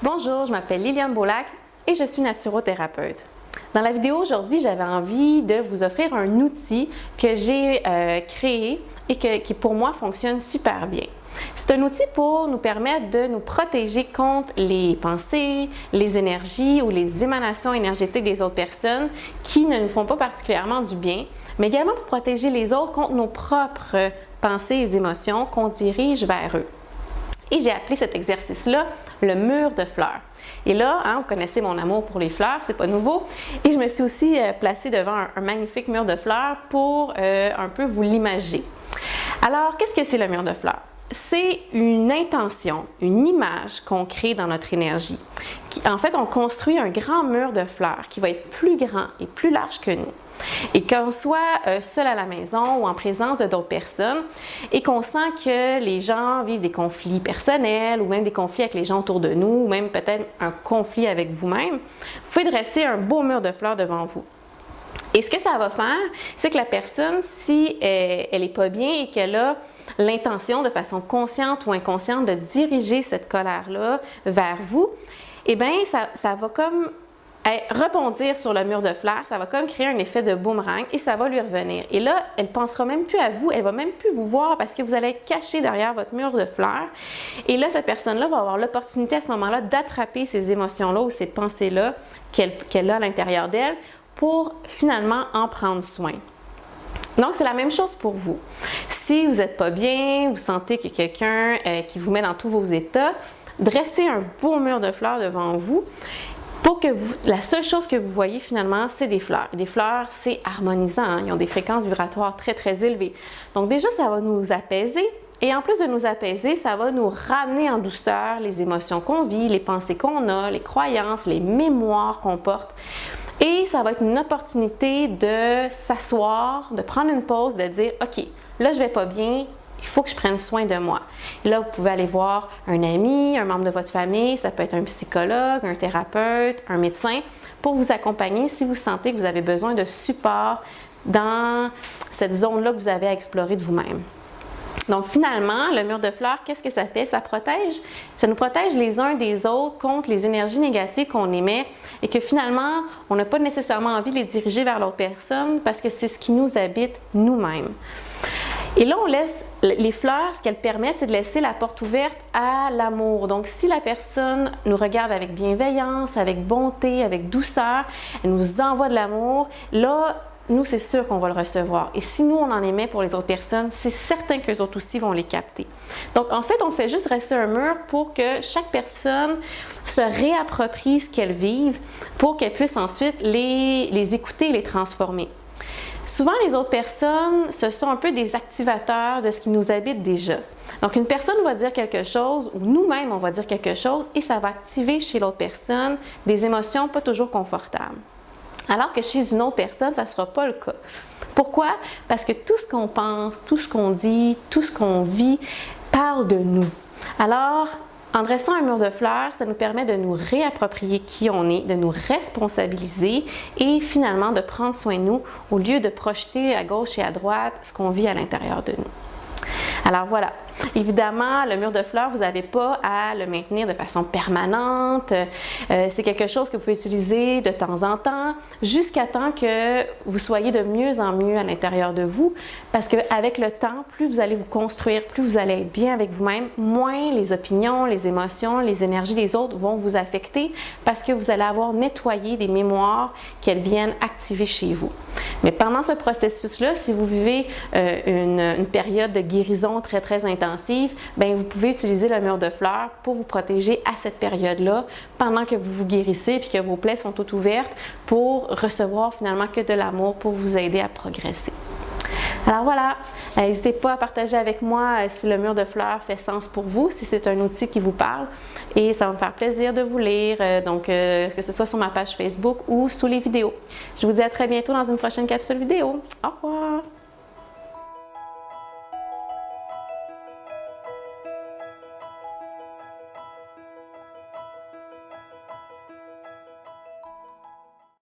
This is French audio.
Bonjour, je m'appelle Liliane Beaulac et je suis naturothérapeute. Dans la vidéo aujourd'hui, j'avais envie de vous offrir un outil que j'ai créé et qui pour moi fonctionne super bien. C'est un outil pour nous permettre de nous protéger contre les pensées, les énergies ou les émanations énergétiques des autres personnes qui ne nous font pas particulièrement du bien, mais également pour protéger les autres contre nos propres pensées et émotions qu'on dirige vers eux. Et j'ai appelé cet exercice-là le mur de fleurs. Et là, vous connaissez mon amour pour les fleurs, c'est pas nouveau. Et je me suis aussi placée devant un magnifique mur de fleurs pour un peu vous l'imager. Alors, qu'est-ce que c'est le mur de fleurs? C'est une intention, une image qu'on crée dans notre énergie. En fait, on construit un grand mur de fleurs qui va être plus grand et plus large que nous. Et qu'on soit seul à la maison ou en présence de d'autres personnes et qu'on sent que les gens vivent des conflits personnels ou même des conflits avec les gens autour de nous ou même peut-être un conflit avec vous-même, vous pouvez dresser un beau mur de fleurs devant vous. Et ce que ça va faire, c'est que la personne, si elle n'est pas bien et qu'elle a l'intention de façon consciente ou inconsciente de diriger cette colère-là vers vous, eh bien, ça va comme rebondir sur le mur de fleurs, ça va comme créer un effet de boomerang et ça va lui revenir. Et là, elle ne pensera même plus à vous, elle ne va même plus vous voir parce que vous allez être caché derrière votre mur de fleurs. Et là, cette personne-là va avoir l'opportunité à ce moment-là d'attraper ces émotions-là ou ces pensées-là qu'elle a à l'intérieur d'elle pour finalement en prendre soin. Donc, c'est la même chose pour vous. Si vous n'êtes pas bien, vous sentez qu'il y a quelqu'un qui vous met dans tous vos états, dressez un beau mur de fleurs devant vous pour que la seule chose que vous voyez finalement, c'est des fleurs. Et des fleurs, c'est harmonisant, hein? Ils ont des fréquences vibratoires très, très élevées. Donc déjà, ça va nous apaiser. Et en plus de nous apaiser, ça va nous ramener en douceur les émotions qu'on vit, les pensées qu'on a, les croyances, les mémoires qu'on porte. Et ça va être une opportunité de s'asseoir, de prendre une pause, de dire « OK, là, je vais pas bien. Il faut que je prenne soin de moi. » Et là, vous pouvez aller voir un ami, un membre de votre famille, ça peut être un psychologue, un thérapeute, un médecin, pour vous accompagner si vous sentez que vous avez besoin de support dans cette zone-là que vous avez à explorer de vous-même. Donc finalement, le mur de fleurs, qu'est-ce que ça fait? Ça nous protège les uns des autres contre les énergies négatives qu'on émet et que finalement, on n'a pas nécessairement envie de les diriger vers l'autre personne parce que c'est ce qui nous habite nous-mêmes. Et là, on laisse les fleurs, ce qu'elles permettent, c'est de laisser la porte ouverte à l'amour. Donc, si la personne nous regarde avec bienveillance, avec bonté, avec douceur, elle nous envoie de l'amour, là, nous, c'est sûr qu'on va le recevoir. Et si nous, on en émet pour les autres personnes, c'est certain qu'eux autres aussi vont les capter. Donc, en fait, on fait juste rester un mur pour que chaque personne se réapproprie ce qu'elle vive pour qu'elle puisse ensuite les écouter et les transformer. Souvent, les autres personnes, ce sont un peu des activateurs de ce qui nous habite déjà. Donc, une personne va dire quelque chose, ou nous-mêmes, on va dire quelque chose, et ça va activer chez l'autre personne des émotions pas toujours confortables. Alors que chez une autre personne, ça ne sera pas le cas. Pourquoi? Parce que tout ce qu'on pense, tout ce qu'on dit, tout ce qu'on vit parle de nous. Alors, en dressant un mur de fleurs, ça nous permet de nous réapproprier qui on est, de nous responsabiliser et finalement de prendre soin de nous au lieu de projeter à gauche et à droite ce qu'on vit à l'intérieur de nous. Alors voilà, évidemment, le mur de fleurs, vous n'avez pas à le maintenir de façon permanente. C'est quelque chose que vous pouvez utiliser de temps en temps, jusqu'à temps que vous soyez de mieux en mieux à l'intérieur de vous. Parce qu'avec le temps, plus vous allez vous construire, plus vous allez être bien avec vous-même, moins les opinions, les émotions, les énergies des autres vont vous affecter parce que vous allez avoir nettoyé des mémoires qu'elles viennent activer chez vous. Mais pendant ce processus-là, si vous vivez une période de guérison très, très intensive, bien, vous pouvez utiliser le mur de fleurs pour vous protéger à cette période-là pendant que vous vous guérissez et que vos plaies sont toutes ouvertes pour recevoir finalement que de l'amour pour vous aider à progresser. Alors voilà, n'hésitez pas à partager avec moi si le mur de fleurs fait sens pour vous, si c'est un outil qui vous parle et ça va me faire plaisir de vous lire, que ce soit sur ma page Facebook ou sous les vidéos. Je vous dis à très bientôt dans une prochaine capsule vidéo. Au revoir!